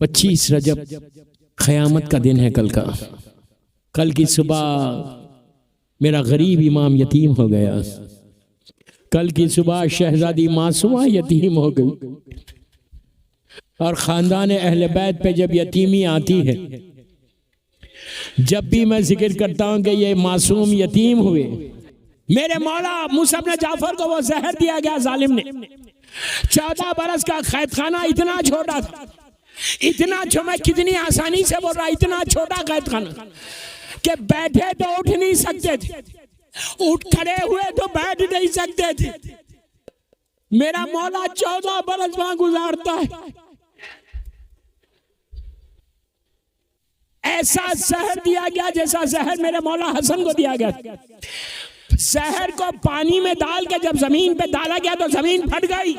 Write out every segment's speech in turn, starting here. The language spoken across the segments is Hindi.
25 रजब क़यामत का दिन है कल का। कल की सुबह मेरा गरीब इमाम यतीम हो गया। कल की सुबह शहजादी मासूमा यतीम हो गई। और ख़ानदान अहले बैत पे जब यतीमी आती है, जब भी मैं जिक्र करता हूँ कि ये मासूम यतीम हुए, मेरे मौला मूसा इब्न जाफर को वो जहर दिया गया जालिम ने। 14 बरस का कैद खाना, इतना छोटा था, इतना मैं कितनी आसानी से बोल रहा, इतना छोटा कैद खाना कि बैठे तो उठ नहीं सकते थे, उठ खड़े हुए तो बैठ नहीं सकते थे। मेरा मौला 14 बरस वहां गुजारता है। ऐसा जहर दिया गया जैसा जहर मेरे मौला हसन को दिया गया। जहर को पानी में डाल के जब जमीन पे डाला गया तो जमीन फट गई।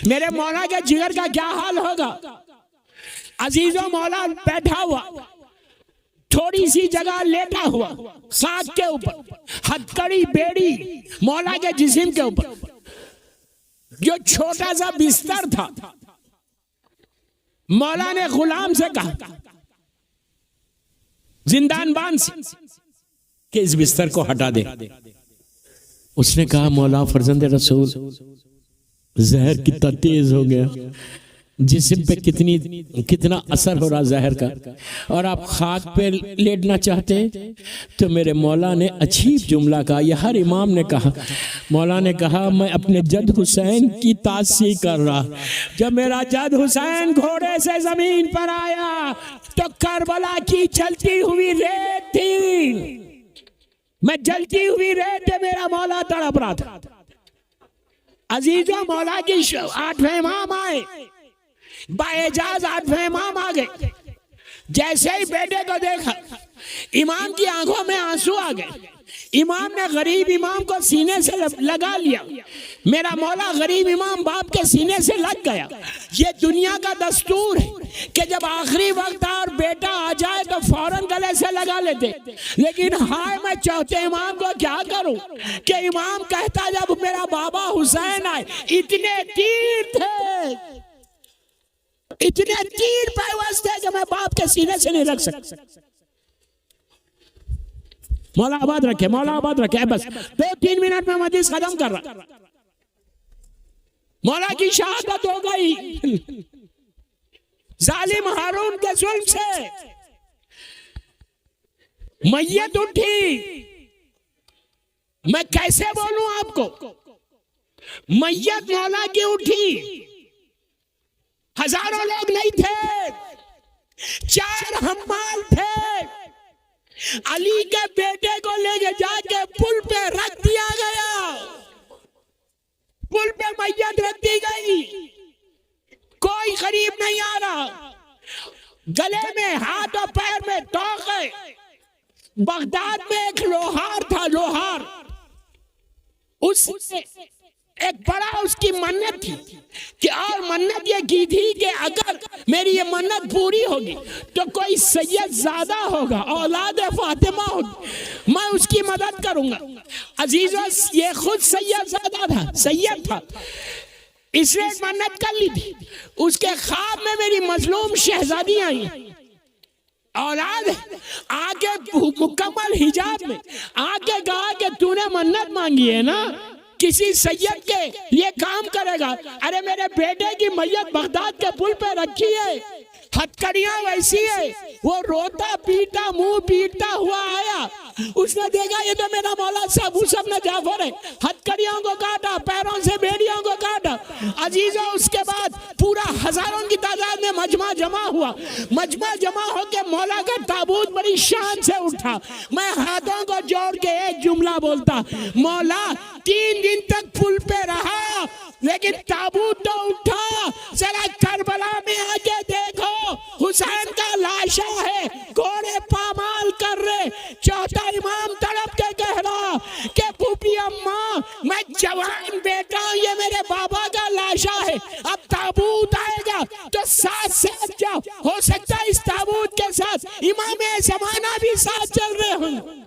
मेरे मौला के जिगर का क्या हाल होगा। अजीजों, मौला बैठा हुआ, थोड़ी सी जगह लेटा हुआ, साग के ऊपर हथकड़ी बेड़ी मौला के जिस्म के ऊपर, जो छोटा सा बिस्तर था, मौला ने गुलाम से कहा जिंदान बांध से कि इस बिस्तर को हटा दे। उसने कहा मौला फरजंद रसूल, जहर कितना तेज हो गया, जिस्म पे कितना असर हो रहा जहर का, और आप खाक पे लेटना चाहते। तो मेरे मौला ने अजीब जुमला कहा, यह हर इमाम ने कहा। मौला ने कहा मैं अपने जद हुसैन की तासी कर रहा। जब मेरा जद हुसैन घोड़े से जमीन पर आया तो करबला की चलती हुई रेत थी, मैं जलती हुई रेत पे मेरा मौला तड़प रहा था। अजीजों, मौला की 8वें इमाम आए, बाएजाज 8वें इमाम आ गए। जैसे ही बेटे को देखा, इमाम की आंखों में आंसू आ गए। इमाम ने गरीब इमाम को सीने से लगा लिया। मेरा मौला गरीब इमाम बाप के सीने से लग गया। ये दुनिया का दस्तूर है कि जब आखिरी वक्त और बेटा आ जाए तो फौरन गले से लगा लेते, लेकिन हाय मैं चौथे इमाम को क्या करूं कि इमाम कहता जब मेरा बाबा हुसैन आए, इतने तीर थे, इतने तीर पैवस्त थे कि मैं बाप के सीने से नहीं रख सकता। मौला आबाद रखे, मौला आबाद रखे। बस 2-3 मिनट में हदीस खत्म कर रहा। मौला की शहादत हो गई जालिम हारून के जुल्म से। मैयत उठी, मैं कैसे बोलूं आपको, मैयत मौला की उठी। हजारों लोग नहीं थे, 4 हम्माल थे। अली के बेटे को लेके जाके पुल पे रख दिया गया, पुल पे मैयत रख दी गई। कोई करीब नहीं आ रहा, गले में हाथ और पैर में तोके। बगदाद में एक लोहार था, लोहार, उसने एक बड़ा उसकी मन्नत थी कि, और मन्नत ये की थी कि अगर मेरी ये मन्नत पूरी होगी तो कोई सैयद ज़ादा होगा, औलाद फातिमा होगी, मैं उसकी मदद करूंगा। अजीजों, ये खुद सैयद ज़ादा था, सैयद था, इसने एक मन्नत कर ली थी। उसके ख्वाब में मेरी मजलूम शहजादी आई, औलाद आके मुकम्मल हिजाब में आके कहा कि तूने मन्नत मांगी है ना, किसी सैयद के ये काम करेगा। अरे मेरे बेटे की मैयत बगदाद के पुल पे रखी है, हथकड़ियां वैसी है। वो रोता पीटा मुंह पीटता हुआ आया, उसने देखा ये तो मेरा मौला साहब मूसा इब्न जाफर है। हथकड़ियों को काटा, पैरों से बेड़ियों को काटा। अजीजों, उसके बाद पूरा हजारों की तादाद में मजमा जमा हुआ। मजमा जमा होकर मौला का ताबूत बड़ी शान से उठा। मैं हाथों को जोड़ के एक जुमला बोलता, मौला 3 दिन तक पुल पे रहा, लेकिन ताबूत तो उठा। जरा करबला में आके देखो, हुसैन का लाशा है, घोड़े पामाल कर रहे। चौथा इमाम तड़प के कह रहा कि फूफी अम्मा, मैं जवान बेटा हूं, ये मेरे बाबा का लाशा है। अब ताबूत आएगा तो साथ साथ जाओ, हो सकता है इस ताबूत के साथ इमाम ज़माना भी साथ चल रहे हों।